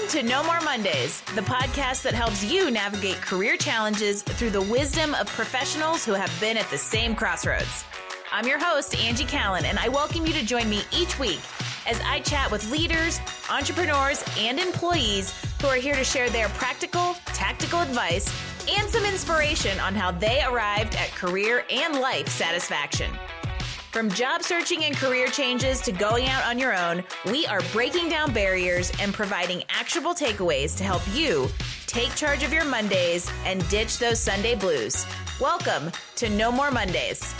Welcome to No More Mondays, the podcast that helps you navigate career challenges through the wisdom of professionals who have been at the same crossroads. I'm your host, Angie Callen, and I welcome you to join me each week as I chat with leaders, entrepreneurs, and employees who are here to share their practical, tactical advice and some inspiration on how they arrived at career and life satisfaction. From job searching and career changes to going out on your own, we are breaking down barriers and providing actionable takeaways to help you take charge of your Mondays and ditch those Sunday blues. Welcome to No More Mondays.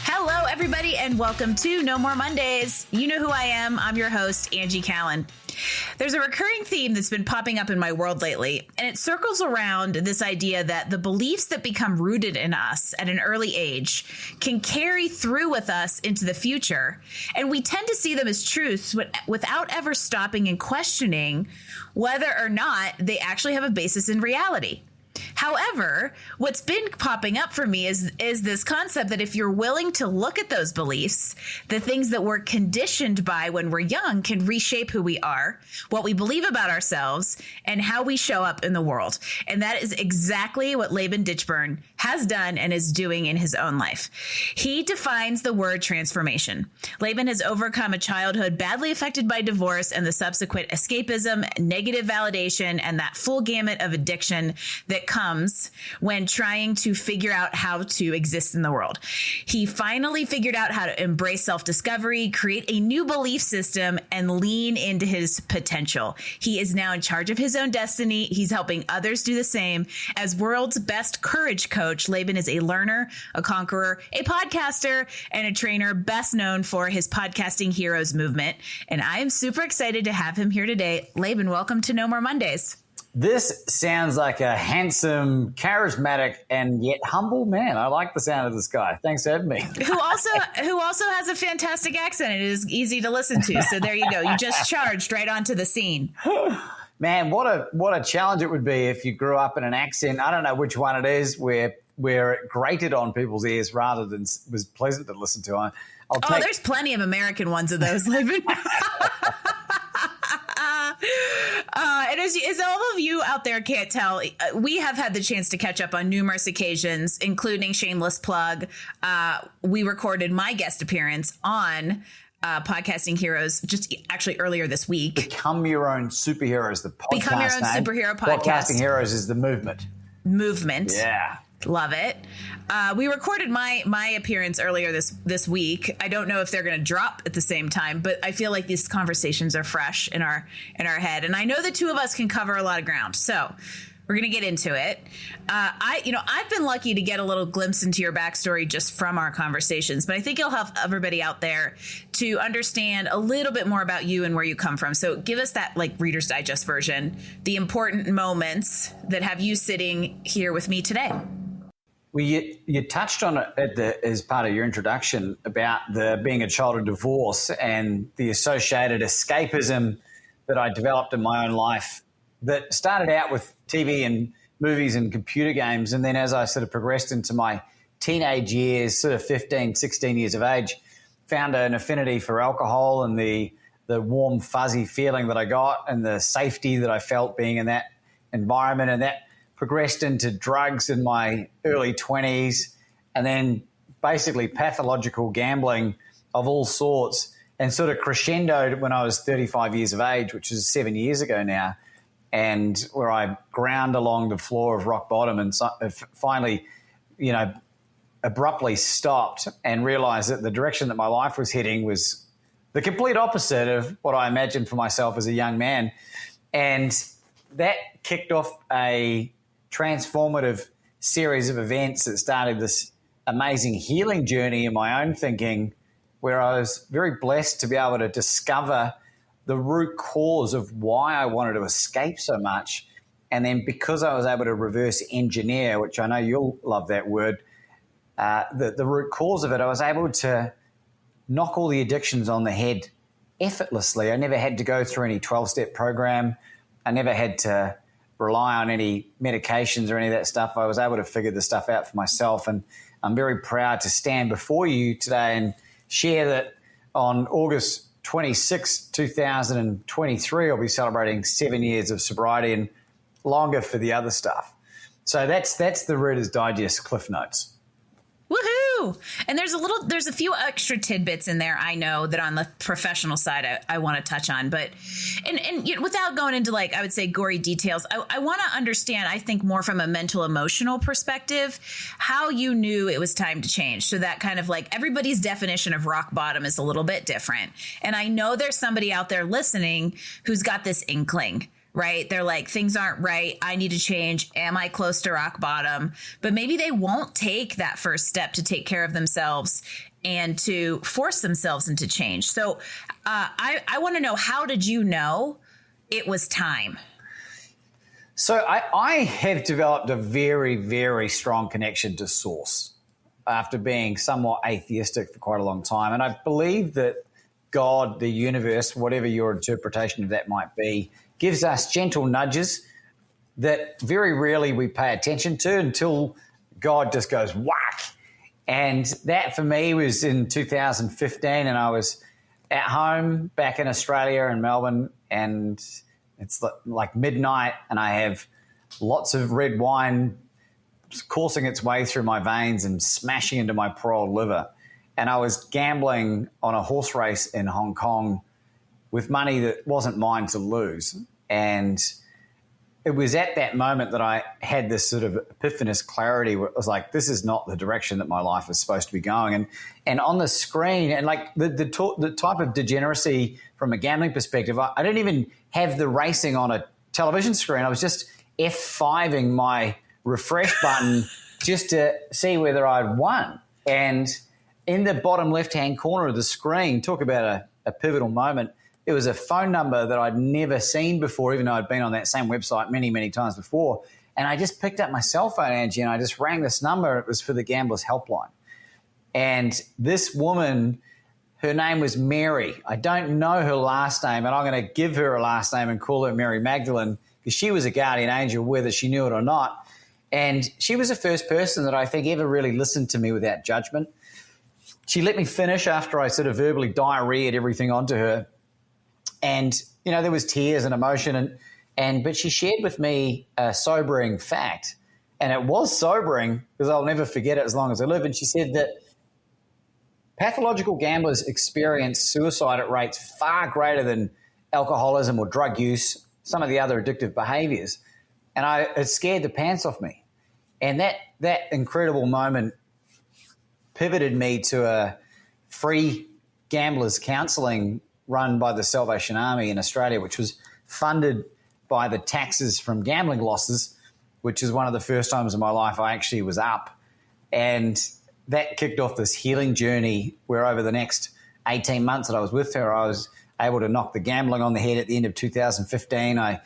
Hello, everybody, and welcome to No More Mondays. You know who I am. I'm your host, Angie Callen. There's a recurring theme that's been popping up in my world lately, and it circles around this idea that the beliefs that become rooted in us at an early age can carry through with us into the future, and we tend to see them as truths without ever stopping and questioning whether or not they actually have a basis in reality. However, what's been popping up for me is this concept that if you're willing to look at those beliefs, the things that we're conditioned by when we're young can reshape who we are, what we believe about ourselves, and how we show up in the world. And that is exactly what Laban Ditchburn has done and is doing in his own life. He defines the word transformation. Laban has overcome a childhood badly affected by divorce and the subsequent escapism, negative validation, and that full gamut of addiction that comes when trying to figure out how to exist in the world. He finally figured out how to embrace self-discovery, create a new belief system, and lean into his potential. He is now in charge of his own destiny. He's helping others do the same. As world's best courage coach, Laban is a learner, a conqueror, a podcaster, and a trainer best known for his Podcasting Heroes movement. And I am super excited to have him here today. Laban, welcome to No More Mondays. This sounds like a handsome, charismatic, and yet humble man. I like the sound of this guy. Thanks for having me. Who also has a fantastic accent. It is easy to listen to. So there you go. You just charged right onto the scene. Man, what a challenge it would be if you grew up in an accent. I don't know which one it is where it grated on people's ears rather than was pleasant to listen to. There's plenty of American ones of those, Laban. And as all of you out there can't tell, we have had the chance to catch up on numerous occasions, including shameless plug. We recorded my guest appearance on Podcasting Heroes just actually earlier this week. Become Your Own Superhero is the podcast Become Your Own name. Superhero podcast. Podcasting Heroes is the movement. Yeah. Love it. We recorded my appearance earlier this week. I don't know if they're going to drop at the same time, but I feel like these conversations are fresh in our head. And I know the two of us can cover a lot of ground. So we're going to get into it. I've been lucky to get a little glimpse into your backstory just from our conversations, but I think it'll help everybody out there to understand a little bit more about you and where you come from. So give us that Reader's Digest version, the important moments that have you sitting here with me today. Well, you touched on it as part of your introduction about being a child of divorce and the associated escapism that I developed in my own life that started out with TV and movies and computer games. And then as I sort of progressed into my teenage years, sort of 15, 16 years of age, found an affinity for alcohol and the warm, fuzzy feeling that I got and the safety that I felt being in that environment. And that progressed into drugs in my early 20s, and then basically pathological gambling of all sorts, and sort of crescendoed when I was 35 years of age, which is 7 years ago now, and where I ground along the floor of rock bottom and finally, abruptly stopped and realized that the direction that my life was heading was the complete opposite of what I imagined for myself as a young man. And that kicked off a transformative series of events that started this amazing healing journey in my own thinking, where I was very blessed to be able to discover the root cause of why I wanted to escape so much. And then because I was able to reverse engineer, which I know you'll love that word, the root cause of it, I was able to knock all the addictions on the head effortlessly. I never had to go through any 12-step program. I never had to rely on any medications or any of that stuff. I was able to figure the stuff out for myself. And I'm very proud to stand before you today and share that on August 26, 2023, I'll be celebrating 7 years of sobriety and longer for the other stuff. So that's the Reader's Digest Cliff Notes. Woohoo! And there's a few extra tidbits in there, I know, that on the professional side I want to touch on. But and without going into, like, I would say, gory details, I want to understand, I think, more from a mental emotional perspective, how you knew it was time to change. So that kind of, like, everybody's definition of rock bottom is a little bit different. And I know there's somebody out there listening who's got this inkling. Right? They're like, things aren't right. I need to change. Am I close to rock bottom? But maybe they won't take that first step to take care of themselves and to force themselves into change. So I want to know, how did you know it was time? So I have developed a very, very strong connection to source after being somewhat atheistic for quite a long time. And I believe that God, the universe, whatever your interpretation of that might be, gives us gentle nudges that very rarely we pay attention to until God just goes whack. And that for me was in 2015, and I was at home back in Australia in Melbourne, and it's like midnight, and I have lots of red wine coursing its way through my veins and smashing into my poor old liver. And I was gambling on a horse race in Hong Kong with money that wasn't mine to lose. And it was at that moment that I had this sort of epiphanous clarity where it was like, this is not the direction that my life is supposed to be going. And on the screen, and like the type of degeneracy from a gambling perspective, I didn't even have the racing on a television screen. I was just F5ing my refresh button just to see whether I'd won. And in the bottom left-hand corner of the screen, talk about a pivotal moment, it was a phone number that I'd never seen before, even though I'd been on that same website many, many times before. And I just picked up my cell phone, Angie, and I just rang this number. It was for the Gamblers Helpline. And this woman, her name was Mary. I don't know her last name, and I'm going to give her a last name and call her Mary Magdalene, because she was a guardian angel, whether she knew it or not. And she was the first person that I think ever really listened to me without judgment. She let me finish after I sort of verbally diarrheaed everything onto her. And, you know, there was tears and emotion, but she shared with me a sobering fact, and it was sobering because I'll never forget it as long as I live. And she said that pathological gamblers experience suicide at rates far greater than alcoholism or drug use, some of the other addictive behaviors. And it scared the pants off me. And that incredible moment pivoted me to a free gamblers counselling run by the Salvation Army in Australia, which was funded by the taxes from gambling losses, which is one of the first times in my life I actually was up. And that kicked off this healing journey where over the next 18 months that I was with her, I was able to knock the gambling on the head at the end of 2015. I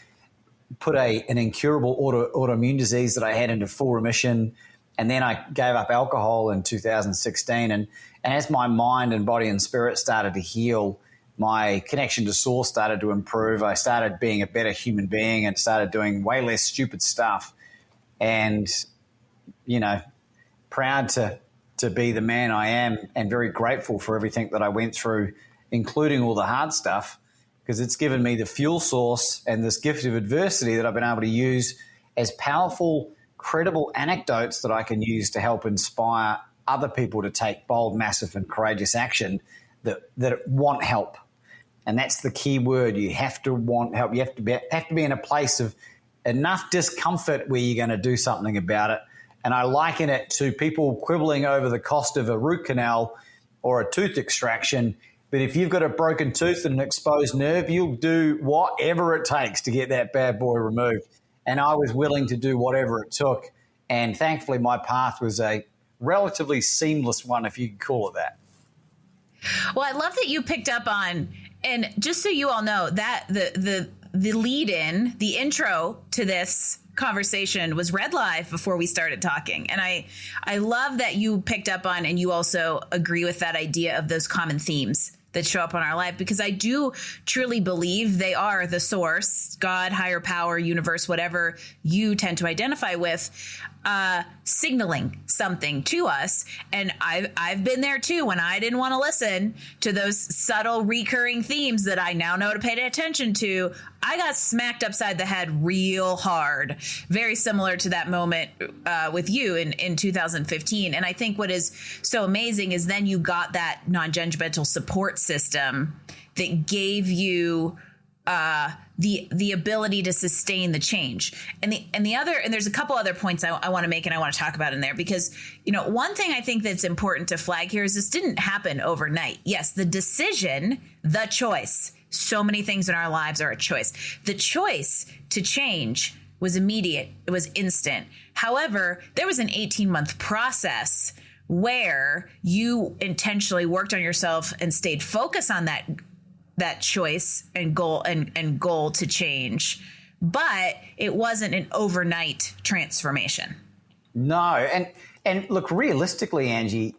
put an incurable autoimmune disease that I had into full remission. And then I gave up alcohol in 2016. And as my mind and body and spirit started to heal, my connection to source started to improve. I started being a better human being and started doing way less stupid stuff. And, you know, proud to be the man I am and very grateful for everything that I went through, including all the hard stuff, because it's given me the fuel source and this gift of adversity that I've been able to use as powerful, credible anecdotes that I can use to help inspire other people to take bold, massive, and courageous action that want help. And that's the key word. You have to want help. You have to be in a place of enough discomfort where you're going to do something about it. And I liken it to people quibbling over the cost of a root canal or a tooth extraction. But if you've got a broken tooth and an exposed nerve, you'll do whatever it takes to get that bad boy removed. And I was willing to do whatever it took. And thankfully, my path was a relatively seamless one, if you could call it that. Well, I love that you picked up on, and just so you all know, that the lead in, the intro to this conversation was read live before we started talking. And I love that you picked up on, and you also agree with that idea of those common themes that show up on our life, because I do truly believe they are the source, God, higher power, universe, whatever you tend to identify with. signaling something to us. And I've been there too when I didn't want to listen to those subtle recurring themes that I now know to pay attention to. I got smacked upside the head real hard, very similar to that moment with you in 2015. And I think what is so amazing is then you got that non-judgmental support system that gave you the ability to sustain the change. And there's a couple other points I want to make and I want to talk about in there, because, one thing I think that's important to flag here is this didn't happen overnight. Yes, the decision, the choice, so many things in our lives are a choice. The choice to change was immediate. It was instant. However, there was an 18-month process where you intentionally worked on yourself and stayed focused on that choice and goal and goal to change, but it wasn't an overnight transformation. No. And look, realistically, Angie,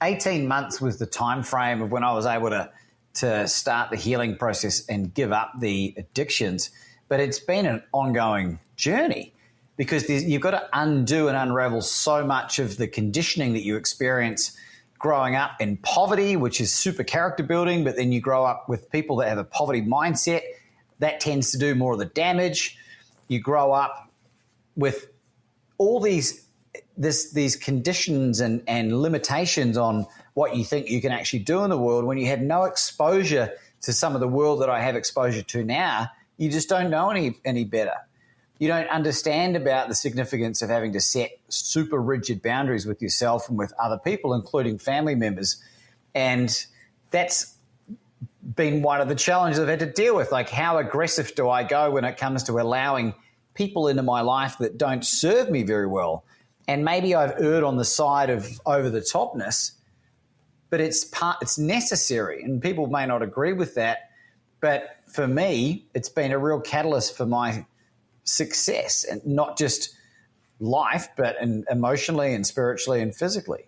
18 months was the time frame of when I was able to start the healing process and give up the addictions. But it's been an ongoing journey, because you've got to undo and unravel so much of the conditioning that you experience growing up in poverty, which is super character building, but then you grow up with people that have a poverty mindset. That tends to do more of the damage. You grow up with all these conditions and limitations on what you think you can actually do in the world. When you had no exposure to some of the world that I have exposure to now, you just don't know any better. You don't understand about the significance of having to set super rigid boundaries with yourself and with other people, including family members. And that's been one of the challenges I've had to deal with. Like, how aggressive do I go when it comes to allowing people into my life that don't serve me very well? And maybe I've erred on the side of over the topness, but it's necessary. And people may not agree with that. But for me, it's been a real catalyst for my success, and not just life, but emotionally and spiritually and physically.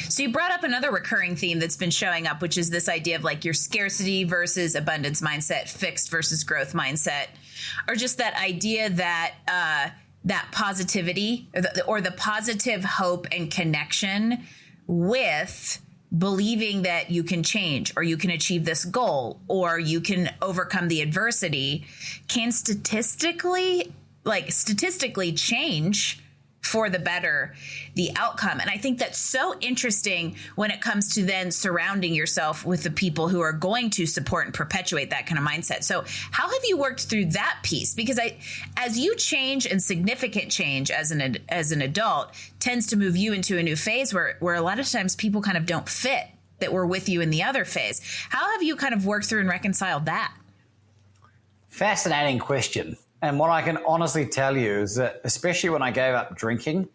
So you brought up another recurring theme that's been showing up, which is this idea of like your scarcity versus abundance mindset, fixed versus growth mindset, or just that idea that that positivity or the positive hope and connection with believing that you can change or you can achieve this goal or you can overcome the adversity can statistically change for the better the outcome. And I think that's so interesting when it comes to then surrounding yourself with the people who are going to support and perpetuate that kind of mindset. So how have you worked through that piece? Because as you change, and significant change as an adult tends to move you into a new phase where a lot of times people kind of don't fit that were with you in the other phase. How have you kind of worked through and reconciled that? Fascinating question. And what I can honestly tell you is that, especially when I gave up drinking,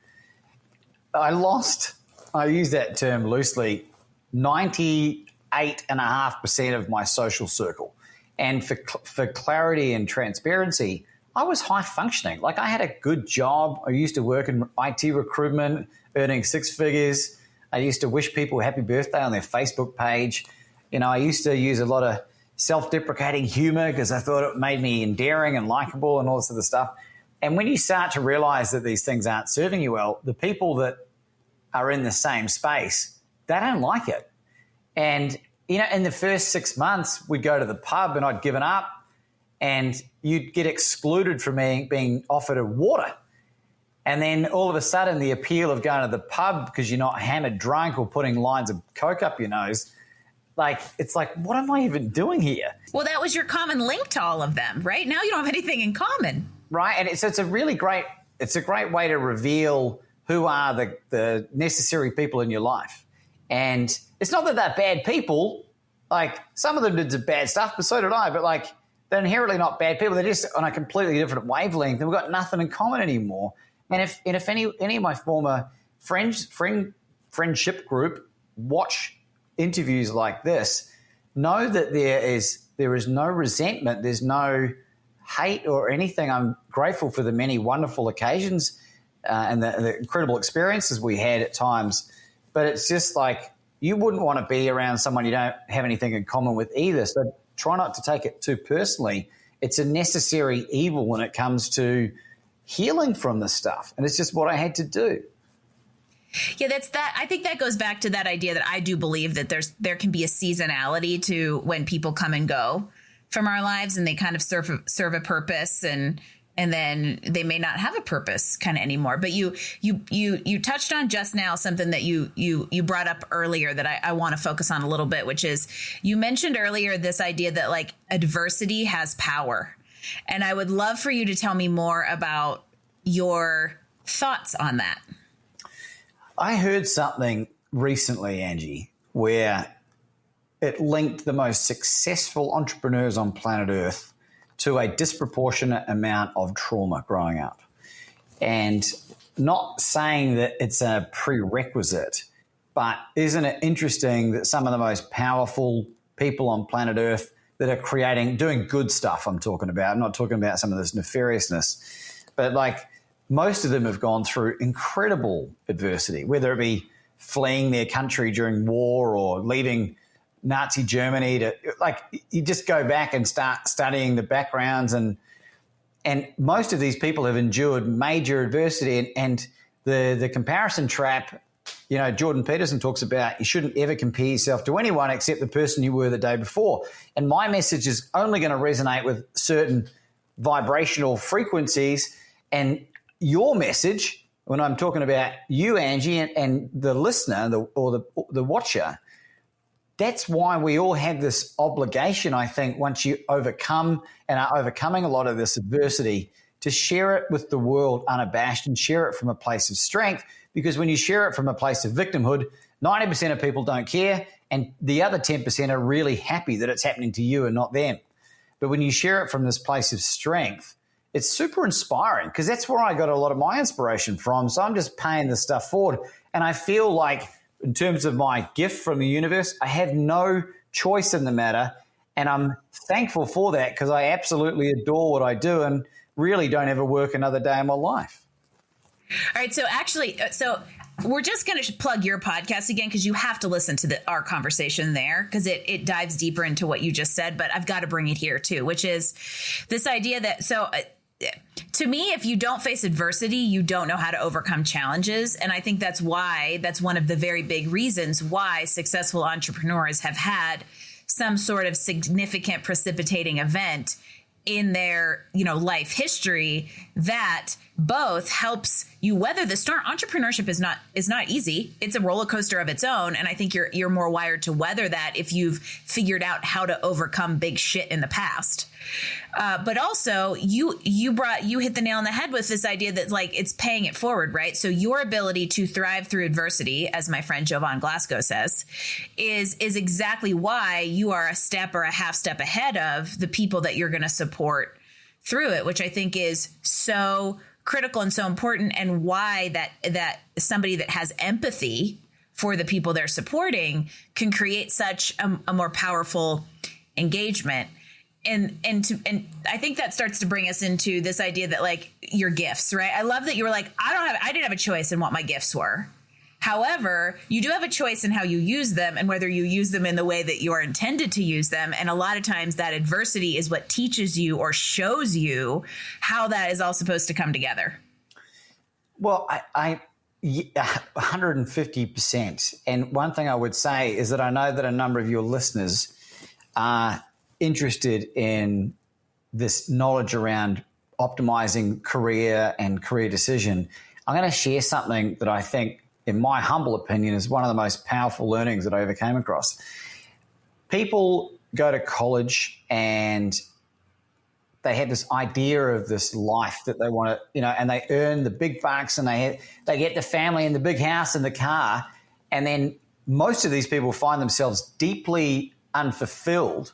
I use that term loosely, 98.5% of my social circle. And for clarity and transparency, I was high functioning. Like, I had a good job. I used to work in IT recruitment, earning six figures. I used to wish people happy birthday on their Facebook page. I used to use a lot of self-deprecating humor because I thought it made me endearing and likable and all this other stuff. And when you start to realize that these things aren't serving you well, the people that are in the same space, they don't like it. And, in the first 6 months, we'd go to the pub and I'd given up, and you'd get excluded from being offered a water. And then all of a sudden, the appeal of going to the pub because you're not hammered drunk or putting lines of Coke up your nose, it's like, what am I even doing here? Well, that was your common link to all of them, right? Now you don't have anything in common. Right. And it's a great way to reveal who are the necessary people in your life. And it's not that they're bad people. Like, some of them did some bad stuff, but so did I. But they're inherently not bad people. They're just on a completely different wavelength, and we've got nothing in common anymore. And if any of my former friendship group watch interviews like this, know that there is no resentment, there's no hate or anything. I'm grateful for the many wonderful occasions and the incredible experiences we had at times, but it's just like, you wouldn't want to be around someone you don't have anything in common with either. So try not to take it too personally. It's a necessary evil when it comes to healing from this stuff. And it's just what I had to do. Yeah, I think that goes back to that idea that I do believe that there can be a seasonality to when people come and go from our lives, and they kind of serve a purpose, and then they may not have a purpose kind of anymore. But you touched on just now something that you brought up earlier that I want to focus on a little bit, which is you mentioned earlier this idea that like adversity has power. And I would love for you to tell me more about your thoughts on that. I heard something recently, Angie, where it linked the most successful entrepreneurs on planet Earth to a disproportionate amount of trauma growing up. And not saying that it's a prerequisite, but isn't it interesting that some of the most powerful people on planet Earth that are doing good stuff I'm talking about, I'm not talking about some of this nefariousness, but like most of them have gone through incredible adversity, whether it be fleeing their country during war or leaving Nazi Germany to, like, you just go back and start studying the backgrounds, and most of these people have endured major adversity, and the comparison trap, you know, Jordan Peterson talks about you shouldn't ever compare yourself to anyone except the person you were the day before. And my message is only going to resonate with certain vibrational frequencies, and your message, when I'm talking about you, Angie, and the listener or the watcher, that's why we all have this obligation, I think, once you overcome and are overcoming a lot of this adversity, to share it with the world unabashed and share it from a place of strength. Because when you share it from a place of victimhood, 90% of people don't care, and the other 10% are really happy that it's happening to you and not them. But when you share it from this place of strength, it's super inspiring, because that's where I got a lot of my inspiration from. So I'm just paying this stuff forward. And I feel like, in terms of my gift from the universe, I have no choice in the matter. And I'm thankful for that, because I absolutely adore what I do and really don't ever work another day in my life. All right. So we're just going to plug your podcast again, because you have to listen to our conversation there, because it dives deeper into what you just said. But I've got to bring it here, too, which is this idea that to me, if you don't face adversity, you don't know how to overcome challenges. And I think that's one of the very big reasons why successful entrepreneurs have had some sort of significant precipitating event in their, life history that both helps you weather the storm. Entrepreneurship is not easy. It's a roller coaster of its own. And I think you're more wired to weather that if you've figured out how to overcome big shit in the past. But also you hit the nail on the head with this idea that, like, it's paying it forward, right? So your ability to thrive through adversity, as my friend Jovan Glasgow says, is exactly why you are a step or a half step ahead of the people that you're going to support through it, which I think is so critical and so important, and why that somebody that has empathy for the people they're supporting can create such a more powerful engagement. And I think that starts to bring us into this idea that, like, your gifts, right? I love that you were like, I didn't have a choice in what my gifts were. However, you do have a choice in how you use them and whether you use them in the way that you are intended to use them. And a lot of times that adversity is what teaches you or shows you how that is all supposed to come together. Well, I 150%. And one thing I would say is that I know that a number of your listeners are interested in this knowledge around optimizing career and career decision. I'm going to share something that I think, in my humble opinion, is one of the most powerful learnings that I ever came across. People go to college and they have this idea of this life that they want to, and they earn the big bucks and they get the family and the big house and the car. And then most of these people find themselves deeply unfulfilled.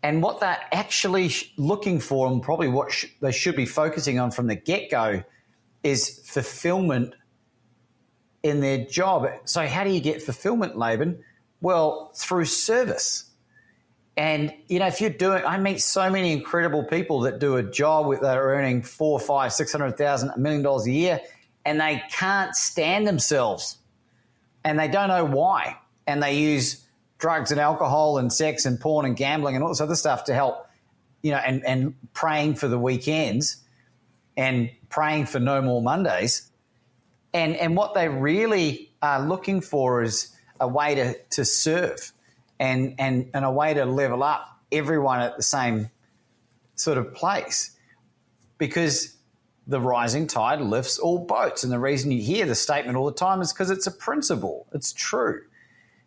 And what they're actually looking for, and probably what they should be focusing on from the get-go, is fulfillment in their job. So how do you get fulfillment, Laban? Well, through service. And, if you're I meet so many incredible people that do a job that are earning $400,000, $500,000, $600,000, $1 million a year, and they can't stand themselves and they don't know why. And they use drugs and alcohol and sex and porn and gambling and all this other stuff to help, and praying for the weekends and praying for no more Mondays. And what they really are looking for is a way to serve and a way to level up everyone at the same sort of place, because the rising tide lifts all boats. And the reason you hear the statement all the time is because it's a principle. It's true.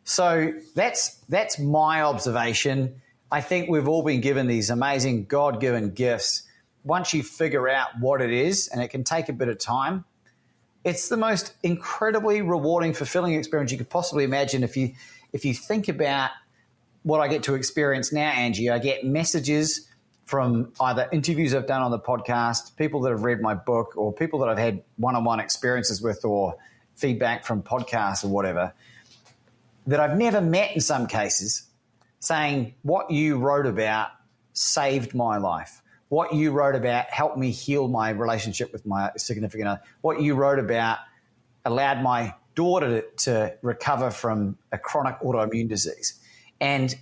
So that's my observation. I think we've all been given these amazing God-given gifts. Once you figure out what it is, and it can take a bit of time, it's the most incredibly rewarding, fulfilling experience you could possibly imagine. If you think about what I get to experience now, Angie, I get messages from either interviews I've done on the podcast, people that have read my book, or people that I've had one-on-one experiences with, or feedback from podcasts or whatever, that I've never met in some cases, saying what you wrote about saved my life. What you wrote about helped me heal my relationship with my significant other. What you wrote about allowed my daughter to recover from a chronic autoimmune disease. And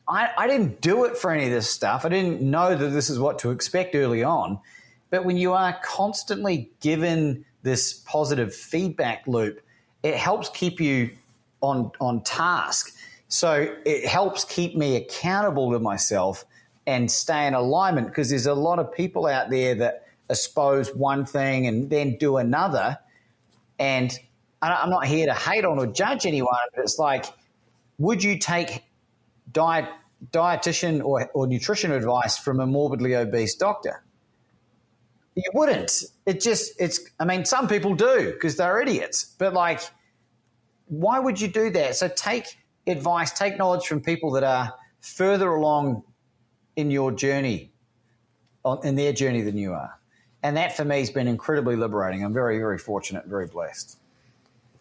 I didn't do it for any of this stuff. I didn't know that this is what to expect early on. But when you are constantly given this positive feedback loop, it helps keep you on task. So it helps keep me accountable to myself and stay in alignment, because there's a lot of people out there that espouse one thing and then do another. And I'm not here to hate on or judge anyone, but it's like, would you take dietitian or nutrition advice from a morbidly obese doctor? You wouldn't. I mean, some people do because they're idiots, but like, why would you do that? So take advice, take knowledge from people that are further along in your journey, in their journey than you are. And that for me has been incredibly liberating. I'm very, very fortunate, very blessed.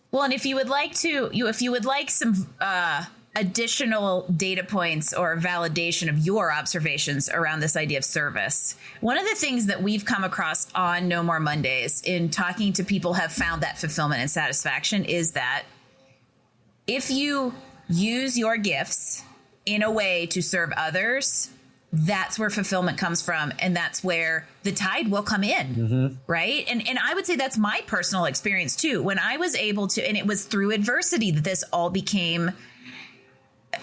Well, and if you would like some additional data points or validation of your observations around this idea of service, one of the things that we've come across on No More Mondays in talking to people who have found that fulfillment and satisfaction is that if you use your gifts in a way to serve others, that's where fulfillment comes from. And that's where the tide will come in. Right. And I would say that's my personal experience too. When I was able to, and it was through adversity that this all became,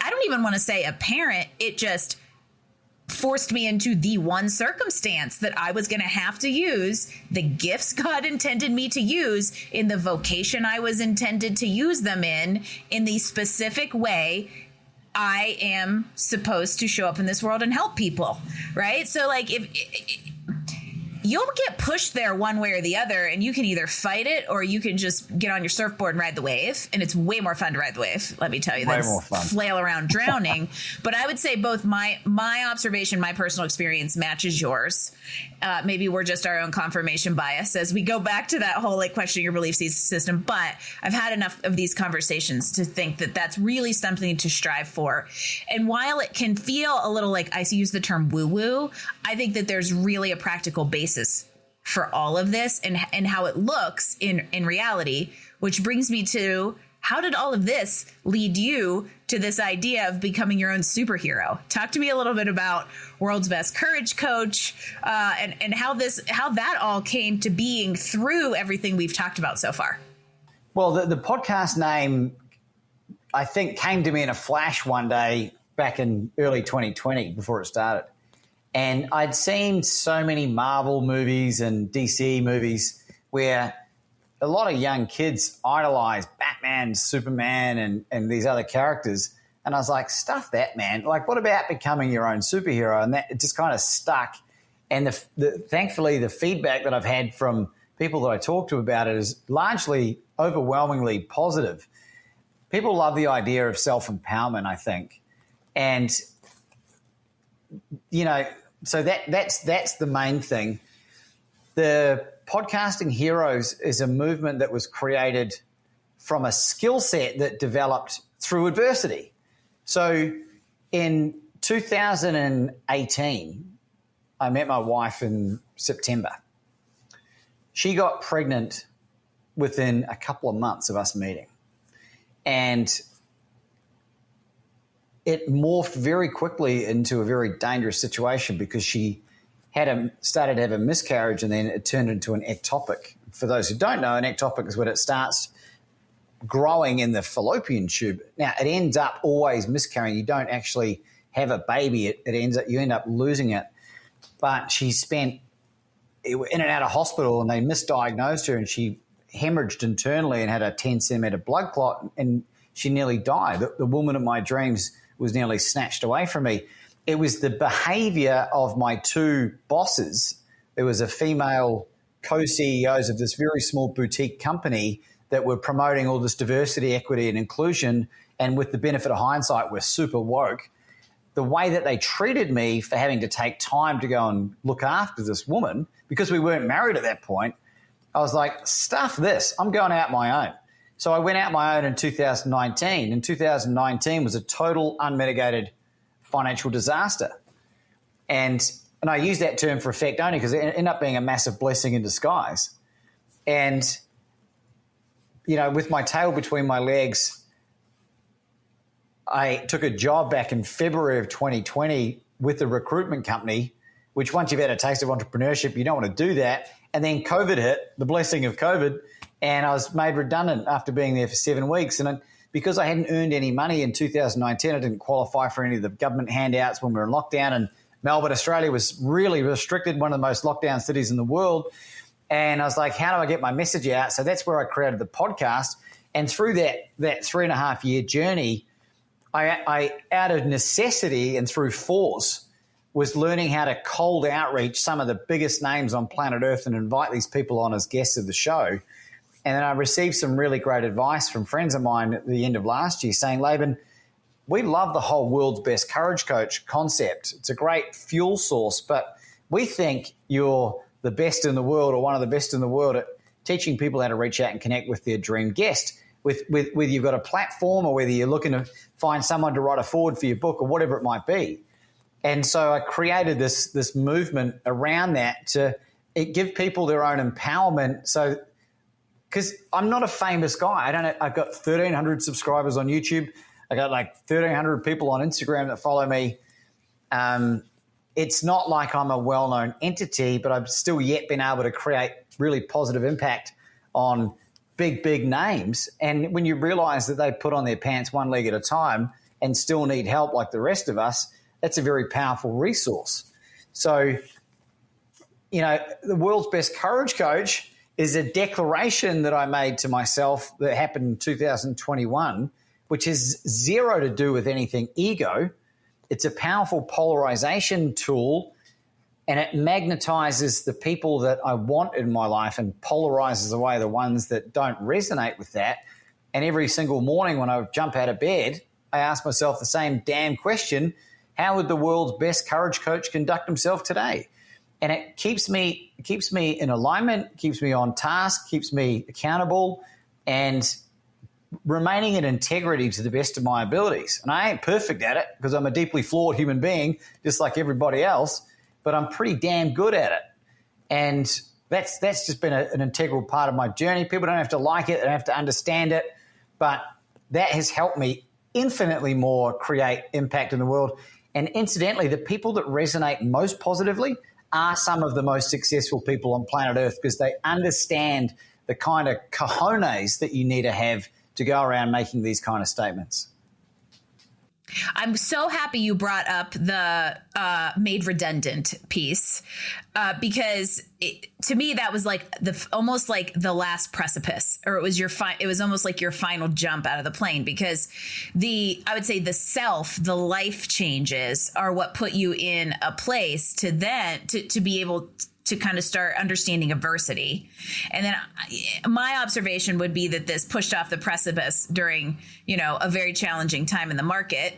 I don't even want to say apparent. It just forced me into the one circumstance that I was going to have to use the gifts God intended me to use in the vocation I was intended to use them in the specific way I am supposed to show up in this world and help people, right? So like if you'll get pushed there one way or the other, and you can either fight it or you can just get on your surfboard and ride the wave. And it's way more fun to ride the wave, let me tell you. Way more fun. Flail around drowning. But I would say both my observation, my personal experience matches yours. Maybe we're just our own confirmation bias as we go back to that whole like questioning your belief system. But I've had enough of these conversations to think that that's really something to strive for. And while it can feel a little like I use the term woo-woo, I think that there's really a practical basis for all of this and how it looks in reality, which brings me to how did all of this lead you to this idea of becoming your own superhero? Talk to me a little bit about World's Best Courage Coach and how that all came to being through everything we've talked about so far. Well, the podcast name, I think, came to me in a flash one day back in early 2020 before it started. And I'd seen so many Marvel movies and DC movies where a lot of young kids idolize Batman, Superman, and these other characters. And I was like, stuff that, man. Like, what about becoming your own superhero? And that it just kind of stuck. And thankfully, the feedback that I've had from people that I talk to about it is largely overwhelmingly positive. People love the idea of self-empowerment, I think. And you know, so that's the main thing. The Podcasting Heroes is a movement that was created from a skill set that developed through adversity. So in 2018, I met my wife in September. She got pregnant within a couple of months of us meeting. And it morphed very quickly into a very dangerous situation because she started to have a miscarriage, and then it turned into an ectopic. For those who don't know, an ectopic is when it starts growing in the fallopian tube. Now, it ends up always miscarrying. You don't actually have a baby. You end up losing it. But she spent in and out of hospital, and they misdiagnosed her, and she hemorrhaged internally and had a 10-centimeter blood clot, and she nearly died. The woman of my dreams was nearly snatched away from me. It was the behavior of my two bosses. There was a female co-CEOs of this very small boutique company that were promoting all this diversity, equity, and inclusion, and with the benefit of hindsight, were super woke. The way that they treated me for having to take time to go and look after this woman, because we weren't married at that point, I was like, stuff this. I'm going out my own. So I went out my own in 2019, and 2019 was a total unmitigated financial disaster. And I use that term for effect only because it ended up being a massive blessing in disguise. And, with my tail between my legs, I took a job back in February of 2020 with a recruitment company, which once you've had a taste of entrepreneurship, you don't want to do that. And then COVID hit, the blessing of COVID, and I was made redundant after being there for 7 weeks. And because I hadn't earned any money in 2019, I didn't qualify for any of the government handouts when we were in lockdown. And Melbourne, Australia was really restricted, one of the most locked down cities in the world. And I was like, how do I get my message out? So that's where I created the podcast. And through that 3.5-year journey, I out of necessity and through force, was learning how to cold outreach some of the biggest names on planet Earth and invite these people on as guests of the show. And then I received some really great advice from friends of mine at the end of last year saying, Laban, we love the whole world's best courage coach concept. It's a great fuel source, but we think you're the best in the world or one of the best in the world at teaching people how to reach out and connect with their dream guest. Whether you've got a platform or whether you're looking to find someone to write a forward for your book or whatever it might be. And so I created this movement around that to give people their own empowerment. So, because I'm not a famous guy. I've got 1,300 subscribers on YouTube. I got like 1,300 people on Instagram that follow me. It's not like I'm a well-known entity, but I've still yet been able to create really positive impact on big names. And when you realize that they put on their pants one leg at a time and still need help like the rest of us, that's a very powerful resource. So, the world's best courage coach is a declaration that I made to myself that happened in 2021, which has zero to do with anything ego. It's a powerful polarization tool, and it magnetizes the people that I want in my life and polarizes away the ones that don't resonate with that. And every single morning when I jump out of bed, I ask myself the same damn question: how would the world's best courage coach conduct himself today? And it keeps me in alignment, keeps me on task, keeps me accountable, and remaining in integrity to the best of my abilities. And I ain't perfect at it because I'm a deeply flawed human being, just like everybody else, but I'm pretty damn good at it. And that's just been an integral part of my journey. People don't have to like it, they don't have to understand it, but that has helped me infinitely more create impact in the world. And incidentally, the people that resonate most positively are some of the most successful people on planet Earth because they understand the kind of cojones that you need to have to go around making these kind of statements. I'm so happy you brought up the made redundant piece because to me that was like almost like the last precipice, or it was almost like your final jump out of the plane, because I would say the life changes are what put you in a place to then to be able to kind of start understanding adversity. And then my observation would be that this pushed off the precipice during, a very challenging time in the market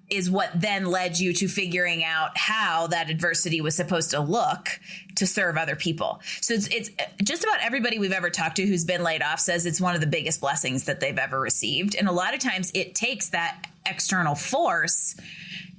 is what then led you to figuring out how that adversity was supposed to look to serve other people. So it's just about everybody we've ever talked to who's been laid off says it's one of the biggest blessings that they've ever received. And a lot of times it takes that external force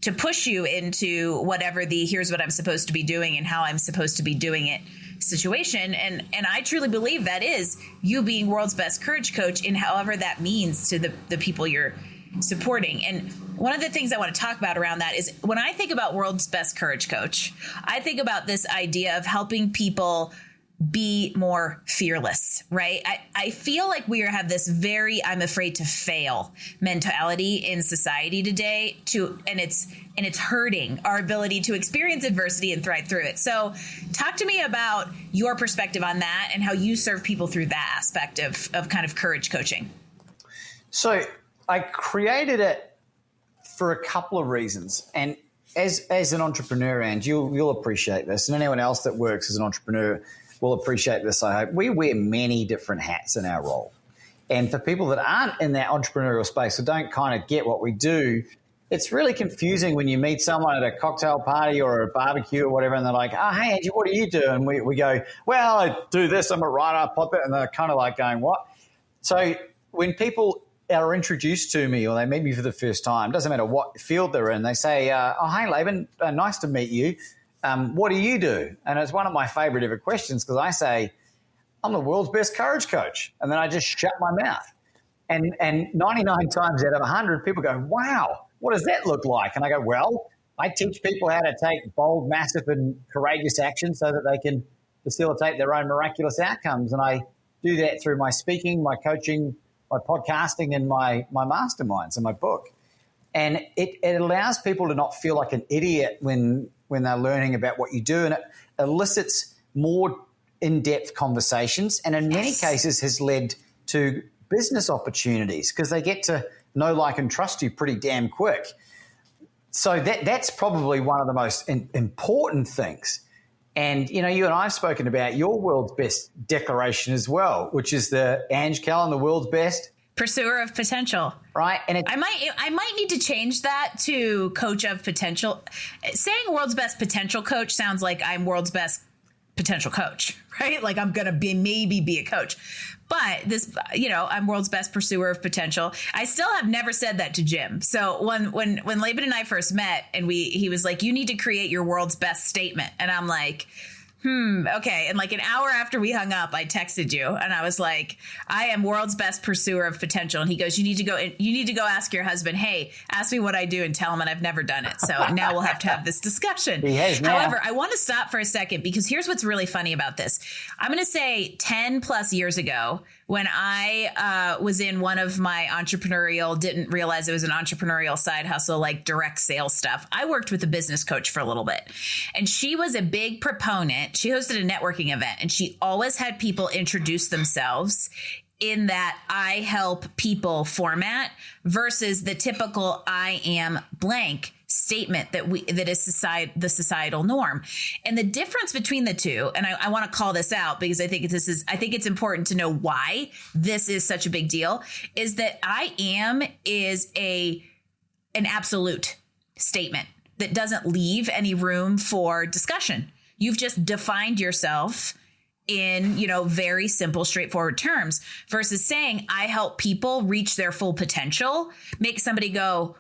to push you into whatever here's what I'm supposed to be doing and how I'm supposed to be doing it situation. And I truly believe that is you being world's best courage coach in however that means to the people you're supporting. And one of the things I want to talk about around that is when I think about World's Best Courage Coach, I think about this idea of helping people be more fearless, right? I feel like we have this very I'm afraid to fail mentality in society today and it's hurting our ability to experience adversity and thrive through it. So talk to me about your perspective on that and how you serve people through that aspect of kind of courage coaching. So I created it for a couple of reasons. And as an entrepreneur, and you'll appreciate this, and anyone else that works as an entrepreneur will appreciate this, I hope. We wear many different hats in our role. And for people that aren't in that entrepreneurial space or don't kind of get what we do, it's really confusing when you meet someone at a cocktail party or a barbecue or whatever, and they're like, oh, hey, Angie, what do you do? And we go, well, I do this, I'm a writer, I pop it, and they're kind of like going, what? So when people are introduced to me or they meet me for the first time, doesn't matter what field they're in, they say, oh, hey, Laban, nice to meet you. What do you do? And it's one of my favorite ever questions because I say, I'm the world's best courage coach. And then I just shut my mouth. And 99 times out of 100, people go, wow, what does that look like? And I go, well, I teach people how to take bold, massive, and courageous action so that they can facilitate their own miraculous outcomes. And I do that through my speaking, my coaching, my podcasting, and my masterminds and my book. And it allows people to not feel like an idiot when they're learning about what you do, and it elicits more in-depth conversations, and in many cases has led to business opportunities because they get to know, like, and trust you pretty damn quick. So that's probably one of the most important things. And, you know, you and I have spoken about your world's best declaration as well, which is the Ange Callan, the world's best pursuer of potential. Right. And I might need to change that to coach of potential. Saying world's best potential coach sounds like I'm world's best potential coach, right? Like I'm going to maybe be a coach. But this, you know, I'm world's best pursuer of potential. I still have never said that to Jim. So when Laban and I first met and he was like, you need to create your world's best statement. And I'm like, okay. And like an hour after we hung up, I texted you and I was like, I am world's best pursuer of potential. And he goes, you need to go ask your husband, hey, ask me what I do and tell him. And I've never done it. So now we'll have to have this discussion. However, I want to stop for a second because here's what's really funny about this. I'm going to say 10 plus years ago, when I was in one of my didn't realize it was an entrepreneurial side hustle, like direct sales stuff, I worked with a business coach for a little bit. And she was a big proponent. She hosted a networking event and she always had people introduce themselves in that I help people format versus the typical I am blank statement that is the societal norm. And the difference between the two, and I want to call this out because I think it's important to know why this is such a big deal, is that I am is an absolute statement that doesn't leave any room for discussion. You've just defined yourself in, you know, very simple, straightforward terms versus saying I help people reach their full potential, make somebody go,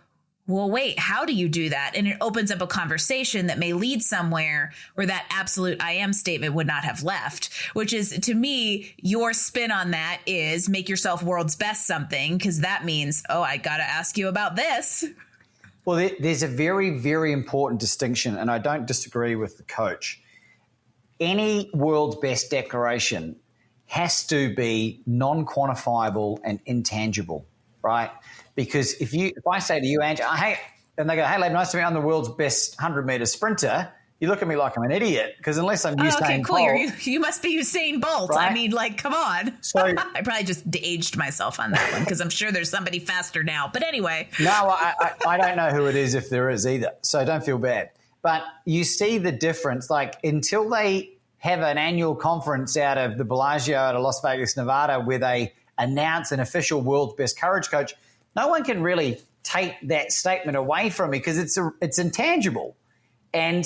well, wait, how do you do that? And it opens up a conversation that may lead somewhere where that absolute I am statement would not have left, which is, to me, your spin on that is make yourself world's best something, because that means, oh, I got to ask you about this. Well, there's a very, very important distinction, and I don't disagree with the coach. Any world's best declaration has to be non-quantifiable and intangible, right? Because if I say to you, Ange, hey, and they go, hey, Laban, nice to meet you, I'm the world's best 100-meter sprinter, you look at me like I'm an idiot, because unless I'm Usain Bolt. You must be Usain Bolt. Right? I mean, like, come on. So I probably just aged myself on that one, because I'm sure there's somebody faster now. But anyway. No, I don't know who it is, if there is either. So don't feel bad. But you see the difference. Like, until they have an annual conference out of the Bellagio out of Las Vegas, Nevada, where they announce an official world's best courage coach, no one can really take that statement away from me because it's intangible. And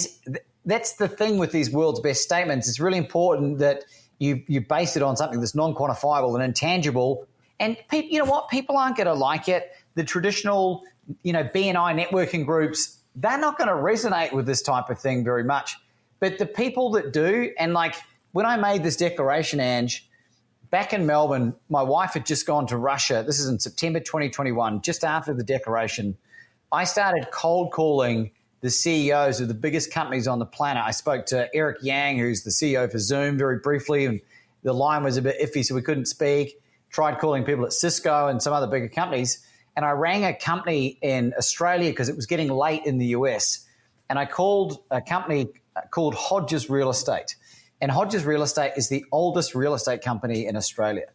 that's the thing with these world's best statements. It's really important that you base it on something that's non-quantifiable and intangible. And you know what? People aren't going to like it. The traditional, B&I networking groups, they're not going to resonate with this type of thing very much. But the people that do, and like when I made this declaration, Ange, back in Melbourne, my wife had just gone to Russia. This is in September 2021, just after the declaration. I started cold calling the CEOs of the biggest companies on the planet. I spoke to Eric Yang, who's the CEO for Zoom, very briefly, and the line was a bit iffy, so we couldn't speak. Tried calling people at Cisco and some other bigger companies. And I rang a company in Australia because it was getting late in the US. And I called a company called Hodges Real Estate. And Hodges Real Estate is the oldest real estate company in Australia.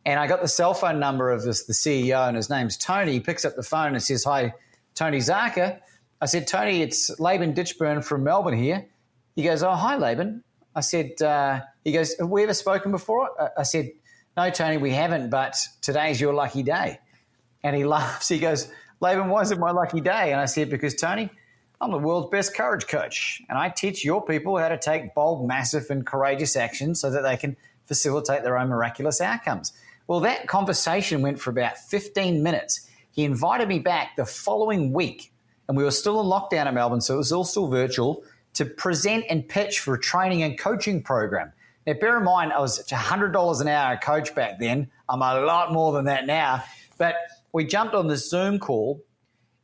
And I got the cell phone number of the CEO, and his name's Tony. He picks up the phone and says, "Hi, Tony Zaka." I said, "Tony, it's Laban Ditchburn from Melbourne here." He goes, "Oh, hi, Laban." I said, he goes, "Have we ever spoken before?" I said, "No, Tony, we haven't, but today's your lucky day." And he laughs. He goes, "Laban, why is it my lucky day?" And I said, "Because, Tony, I'm the world's best courage coach, and I teach your people how to take bold, massive, and courageous action so that they can facilitate their own miraculous outcomes." Well, that conversation went for about 15 minutes. He invited me back the following week, and we were still in lockdown in Melbourne, so it was all still virtual, to present and pitch for a training and coaching program. Now, bear in mind, I was $100 an hour coach back then. I'm a lot more than that now. But we jumped on this Zoom call,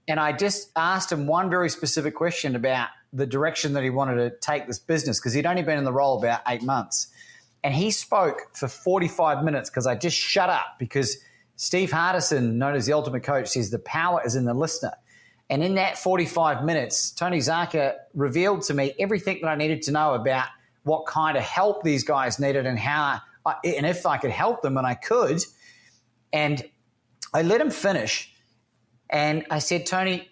and I just asked him one very specific question about the direction that he wanted to take this business, because he'd only been in the role about 8 months. And he spoke for 45 minutes because I just shut up, because Steve Hardison, known as the Ultimate Coach, says the power is in the listener. And in that 45 minutes, Tony Zaka revealed to me everything that I needed to know about what kind of help these guys needed and and if I could help them, and I could. And I let him finish. And I said, "Tony,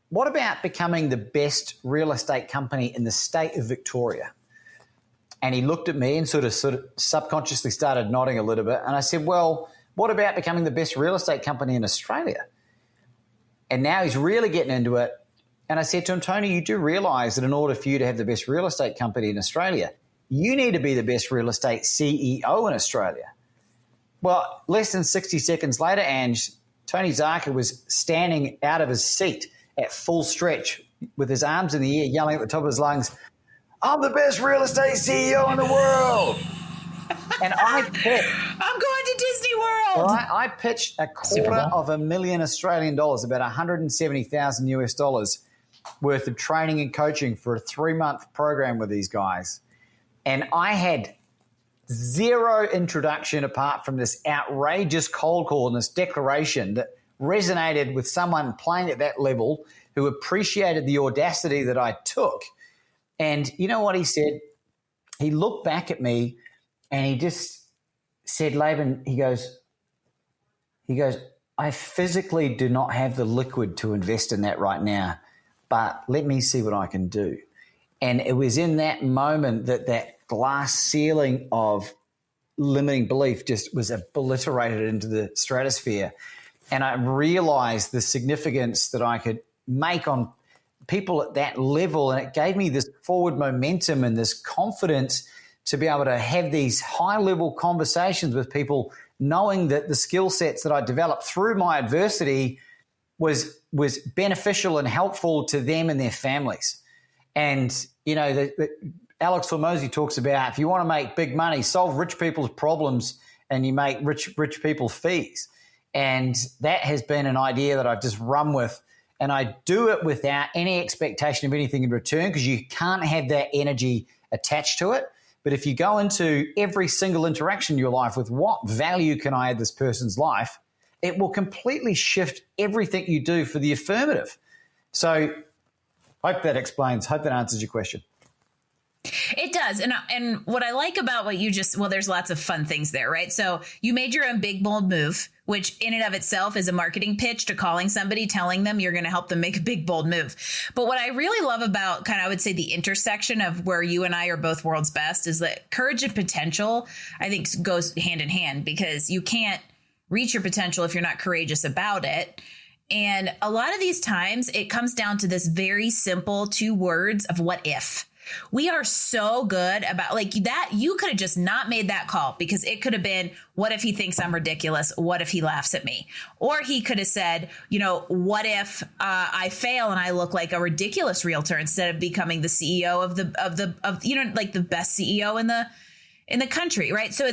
what about becoming the best real estate company in the state of Victoria?" And he looked at me and sort of subconsciously started nodding a little bit. And I said, "Well, what about becoming the best real estate company in Australia?" And now he's really getting into it. And I said to him, "Tony, you do realize that in order for you to have the best real estate company in Australia, you need to be the best real estate CEO in Australia." Well, less than 60 seconds later, Ange, Tony Zaka was standing out of his seat at full stretch with his arms in the air, yelling at the top of his lungs, "I'm the best real estate CEO in the world." And I pitched, I'm going to Disney World. right, I pitched $250,000 Australian dollars, about $170,000 US worth of training and coaching for a 3-month program with these guys. And I had zero introduction apart from this outrageous cold call and this declaration that resonated with someone playing at that level who appreciated the audacity that I took. And you know what he said? He looked back at me and he just said, "Laban," he goes, "I physically do not have the liquid to invest in that right now, but let me see what I can do." And it was in that moment that that glass ceiling of limiting belief just was obliterated into the stratosphere. And I realized the significance that I could make on people at that level. And it gave me this forward momentum and this confidence to be able to have these high-level conversations with people, knowing that the skill sets that I developed through my adversity was beneficial and helpful to them and their families. And, you know, Alex Hormozy talks about, if you want to make big money, solve rich people's problems and you make rich people fees. And that has been an idea that I've just run with. And I do it without any expectation of anything in return, because you can't have that energy attached to it. But if you go into every single interaction in your life with what value can I add this person's life, it will completely shift everything you do for the affirmative. So hope that answers your question. It does. And what I like about what you just, well, there's lots of fun things there, right? So you made your own big, bold move, which in and of itself is a marketing pitch to calling somebody, telling them you're going to help them make a big, bold move. But what I really love about kind of, I would say, the intersection of where you and I are both world's best is that courage and potential, I think, goes hand in hand, because you can't reach your potential if you're not courageous about it. And a lot of these times it comes down to this very simple 2 words of what if. We are so good about like that. You could have just not made that call, because it could have been, what if he thinks I'm ridiculous? What if he laughs at me? Or he could have said, you know, what if I fail and I look like a ridiculous realtor instead of becoming the CEO of you know, like the best CEO in the country, right? So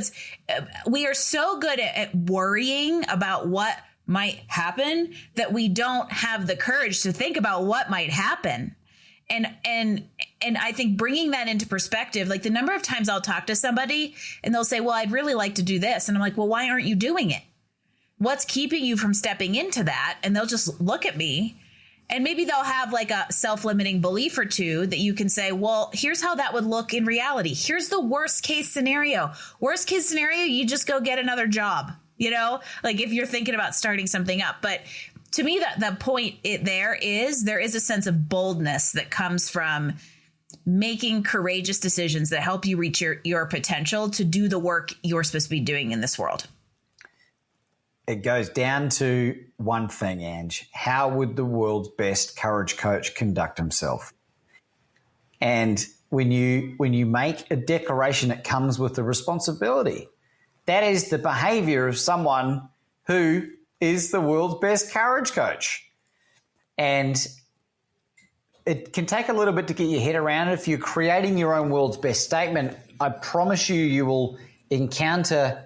we are so good at worrying about what might happen that we don't have the courage to think about what might happen. And I think bringing that into perspective, like the number of times I'll talk to somebody and they'll say, well, I'd really like to do this. And I'm like, well, why aren't you doing it? What's keeping you from stepping into that? And they'll just look at me and maybe they'll have like a self-limiting belief or two that you can say, well, here's how that would look in reality. Here's the worst case scenario. Worst case scenario, you just go get another job, like if you're thinking about starting something up. But to me, the point there is a sense of boldness that comes from making courageous decisions that help you reach your potential to do the work you're supposed to be doing in this world. It goes down to one thing, Ange. How would the world's best courage coach conduct himself? And when you make a declaration, it comes with the responsibility. That is the behavior of someone who is the world's best courage coach. And it can take a little bit to get your head around it. If you're creating your own world's best statement, I promise you will encounter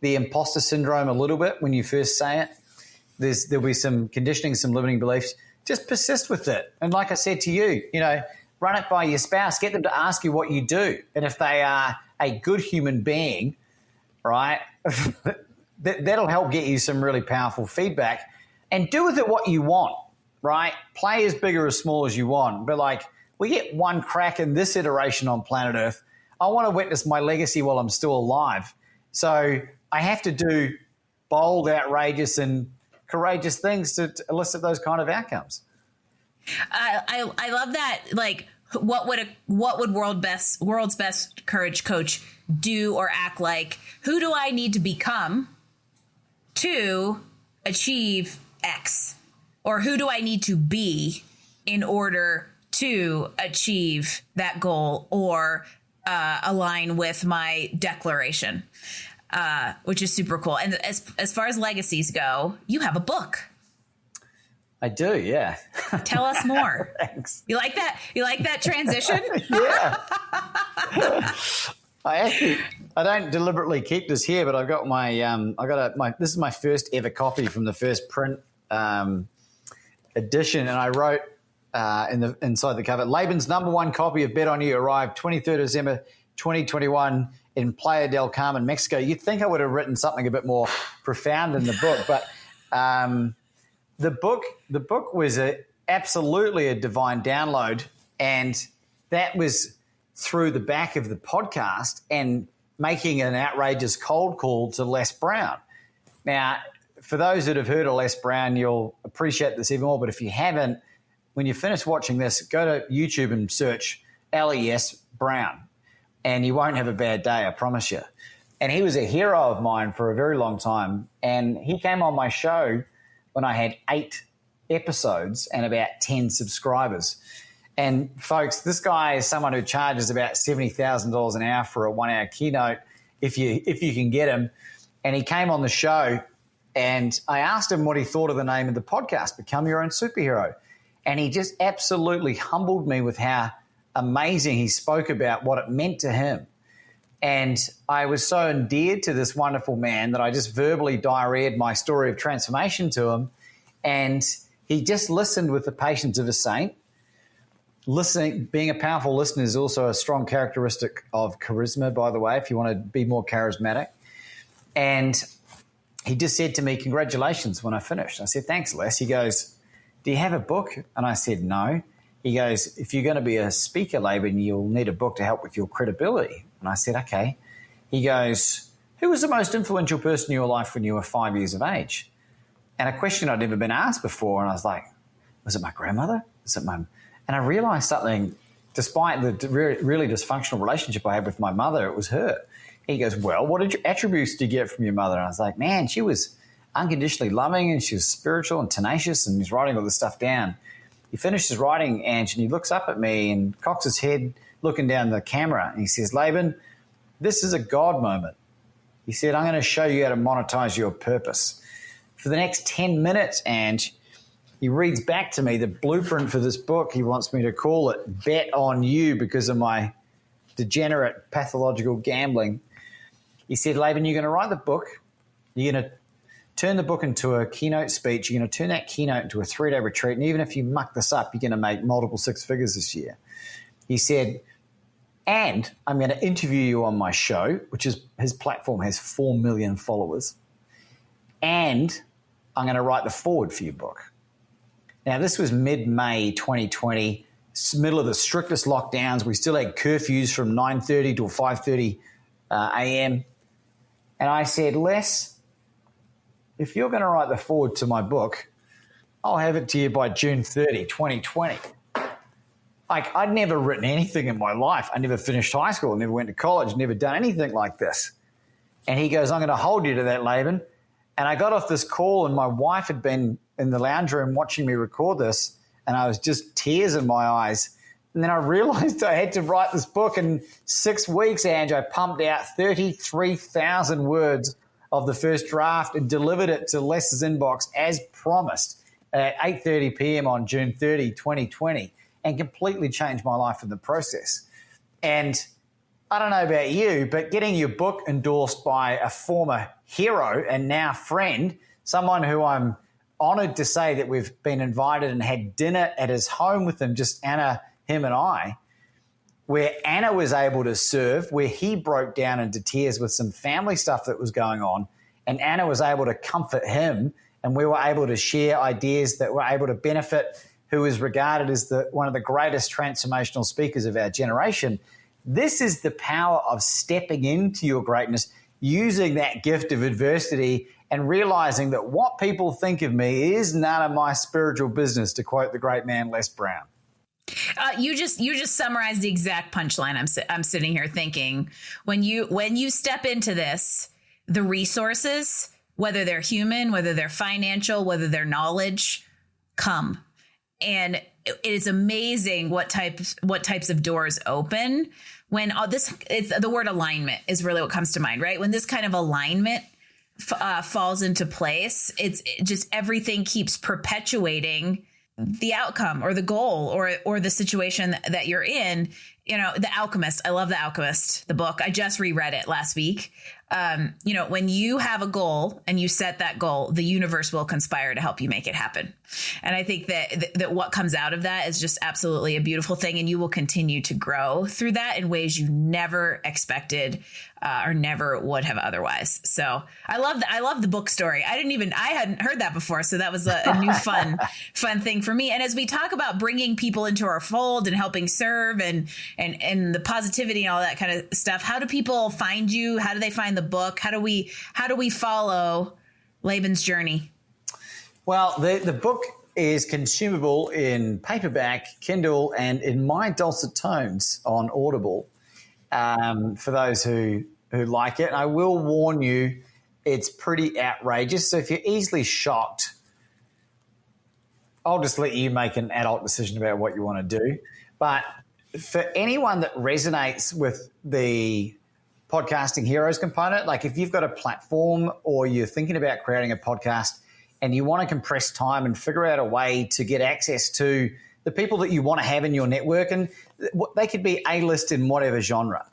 the imposter syndrome a little bit when you first say it. There'll be some conditioning, some limiting beliefs. Just persist with it. And like I said to you, run it by your spouse. Get them to ask you what you do. And if they are a good human being, right, that'll help get you some really powerful feedback. And do with it what you want, right? Play as big or as small as you want. But like, we get one crack in this iteration on planet Earth. I want to witness my legacy while I'm still alive. So I have to do bold, outrageous, and courageous things to elicit those kind of outcomes. I love that. Like, what would world's best courage coach do or act like? Who do I need to become to achieve X? Or who do I need to be in order to achieve that goal or align with my declaration? Which is super cool. And as far as legacies go, you have a book. I do, yeah. Tell us more. Thanks. You like that? You like that transition? Yeah. I don't deliberately keep this here, but I've got this is my first ever copy from the first print edition, and I wrote inside the cover, Laban's #1 copy of Bet on You arrived 23rd December 2021 in Playa del Carmen, Mexico. You'd think I would have written something a bit more profound in the book, but the book was absolutely a divine download, and that was through the back of the podcast and making an outrageous cold call to Les Brown. Now, for those that have heard of Les Brown, you'll appreciate this even more, but if you haven't, when you finish watching this, go to YouTube and search LES Brown, and you won't have a bad day, I promise you. And he was a hero of mine for a very long time, and he came on my show when I had 8 episodes and about 10 subscribers. And folks, this guy is someone who charges about $70,000 an hour for a 1-hour keynote if you can get him. And he came on the show, and I asked him what he thought of the name of the podcast, Become Your Own Superhero. And he just absolutely humbled me with how amazing he spoke about what it meant to him. And I was so endeared to this wonderful man that I just verbally diarrheaed my story of transformation to him. And he just listened with the patience of a saint. Listening, being a powerful listener is also a strong characteristic of charisma, by the way, if you want to be more charismatic. And he just said to me, congratulations, when I finished. I said, thanks, Les. He goes, do you have a book? And I said, no. He goes, if you're going to be a speaker, Laban, you'll need a book to help with your credibility. And I said, okay. He goes, who was the most influential person in your life when you were 5 years of age? And a question I'd never been asked before. And I was like, was it my grandmother? Was it my... And I realized something, despite the really dysfunctional relationship I had with my mother, it was her. He goes, well, what attributes did you get from your mother? And I was like, man, she was unconditionally loving and she was spiritual and tenacious, and he's writing all this stuff down. He finishes writing, Ange, and he looks up at me and cocks his head looking down the camera, and he says, Laban, this is a God moment. He said, I'm going to show you how to monetize your purpose. For the next 10 minutes, Ange, he reads back to me the blueprint for this book. He wants me to call it Bet on You because of my degenerate, pathological gambling. He said, Laban, you're going to write the book. You're going to turn the book into a keynote speech. You're going to turn that keynote into a 3-day retreat. And even if you muck this up, you're going to make multiple 6 figures this year. He said, and I'm going to interview you on my show, which is his platform has 4 million followers. And I'm going to write the foreword for your book. Now, this was mid-May 2020, middle of the strictest lockdowns. We still had curfews from 9:30 to 5:30 a.m. And I said, Les, if you're going to write the foreword to my book, I'll have it to you by June 30, 2020. Like, I'd never written anything in my life. I never finished high school, never went to college, never done anything like this. And he goes, I'm going to hold you to that, Laban. And I got off this call, and my wife had been in the lounge room watching me record this, and I was just tears in my eyes. And then I realized I had to write this book in 6 weeks, Ange. I pumped out 33,000 words of the first draft and delivered it to Les's inbox as promised at 8:30 p.m. on June 30, 2020, and completely changed my life in the process. And I don't know about you, but getting your book endorsed by a former hero and now friend, someone who I'm honored to say that we've been invited and had dinner at his home with him, just Anna, him and I, where Anna was able to serve, where he broke down into tears with some family stuff that was going on, and Anna was able to comfort him, and we were able to share ideas that were able to benefit who is regarded as one of the greatest transformational speakers of our generation. This is the power of stepping into your greatness, using that gift of adversity and realizing that what people think of me is none of my spiritual business, to quote the great man Les Brown. You just summarized the exact punchline. I'm sitting here thinking, when you step into this, the resources, whether they're human, whether they're financial, whether they're knowledge, come. And it is amazing what types of doors open when it's the word alignment is really what comes to mind, right? When this kind of alignment falls into place, it's just everything keeps perpetuating the outcome or the goal or the situation that you're in. You know, The Alchemist. I love The Alchemist, the book. I just reread it last week. When you have a goal and you set that goal, the universe will conspire to help you make it happen. And I think that what comes out of that is just absolutely a beautiful thing. And you will continue to grow through that in ways you never expected or never would have otherwise. So I love the book story. I hadn't heard that before. So that was a new fun thing for me. And as we talk about bringing people into our fold and helping serve and the positivity and all that kind of stuff, how do people find you? How do they find the book? How do we follow Laban's journey? Well, the book is consumable in paperback, Kindle, and in my dulcet tones on Audible for those who like it. And I will warn you, it's pretty outrageous. So if you're easily shocked, I'll just let you make an adult decision about what you want to do. But for anyone that resonates with the Podcasting Heroes component, like if you've got a platform or you're thinking about creating a podcast and you want to compress time and figure out a way to get access to the people that you want to have in your network, and they could be A-list in whatever genre,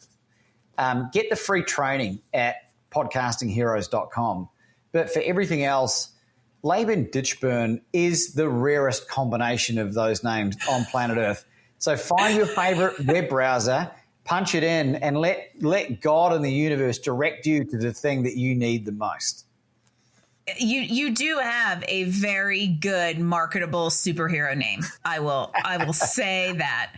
get the free training at podcastingheroes.com. But for everything else, Laban Ditchburn is the rarest combination of those names on planet Earth. So find your favorite web browser, punch it in, and let God and the universe direct you to the thing that you need the most. You do have a very good marketable superhero name. I will say that.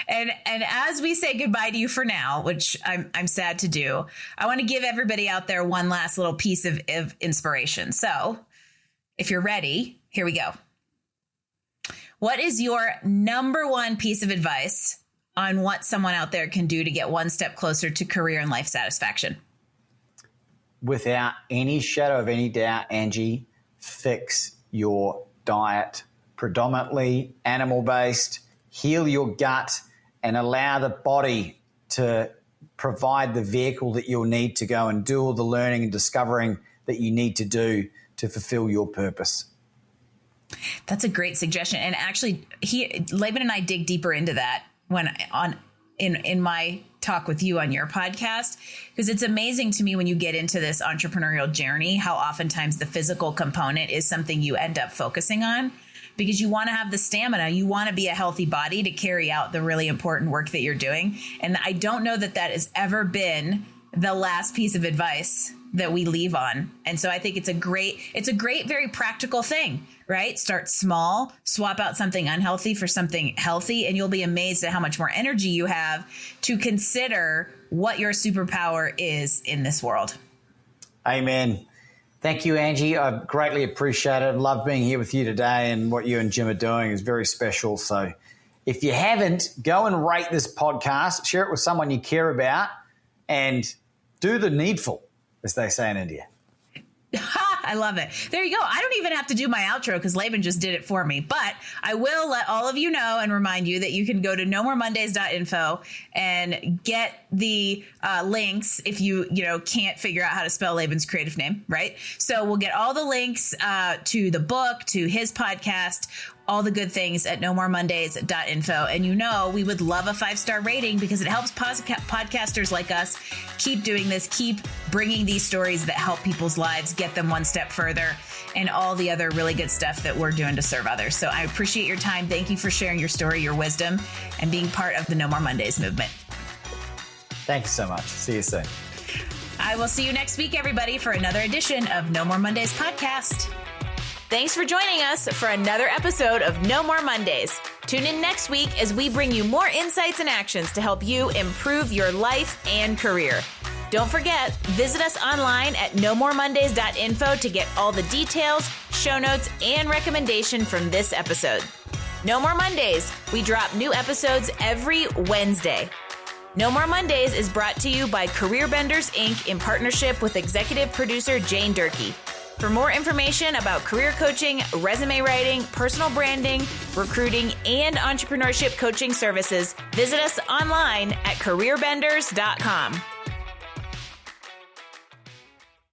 And as we say goodbye to you for now, which I'm sad to do, I want to give everybody out there one last little piece of inspiration. So if you're ready, here we go. What is your number one piece of advice on what someone out there can do to get one step closer to career and life satisfaction? Without any shadow of any doubt, Angie, fix your diet. Predominantly animal-based, heal your gut, and allow the body to provide the vehicle that you'll need to go and do all the learning and discovering that you need to do to fulfill your purpose. That's a great suggestion. And actually, Laban and I dig deeper into that in my talk with you on your podcast, because it's amazing to me when you get into this entrepreneurial journey, how oftentimes the physical component is something you end up focusing on, because you want to have the stamina, you want to be a healthy body to carry out the really important work that you're doing. And I don't know that has ever been the last piece of advice that we leave on. And so I think it's a great, very practical thing, right? Start small, swap out something unhealthy for something healthy, and you'll be amazed at how much more energy you have to consider what your superpower is in this world. Amen. Thank you, Angie. I greatly appreciate it. I love being here with you today, and what you and Jim are doing is very special. So if you haven't, go and rate this podcast, share it with someone you care about, and do the needful, as they say in India. I love it. There you go. I don't even have to do my outro because Laban just did it for me. But I will let all of you know and remind you that you can go to nomoremondays.info and get the links if you can't figure out how to spell Laban's creative name, right? So we'll get all the links to the book, to his podcast, all the good things at nomoremondays.info. And we would love a 5-star rating because it helps podcasters like us keep doing this, keep bringing these stories that help people's lives, get them one step further, and all the other really good stuff that we're doing to serve others. So I appreciate your time. Thank you for sharing your story, your wisdom, and being part of the No More Mondays movement. Thank you so much. See you soon. I will see you next week, everybody, for another edition of No More Mondays podcast. Thanks for joining us for another episode of No More Mondays. Tune in next week as we bring you more insights and actions to help you improve your life and career. Don't forget, visit us online at nomoremondays.info to get all the details, show notes, and recommendation from this episode. No More Mondays. We drop new episodes every Wednesday. No More Mondays is brought to you by Career Benders, Inc. in partnership with executive producer Jane Durkee. For more information about career coaching, resume writing, personal branding, recruiting, and entrepreneurship coaching services, visit us online at careerbenders.com.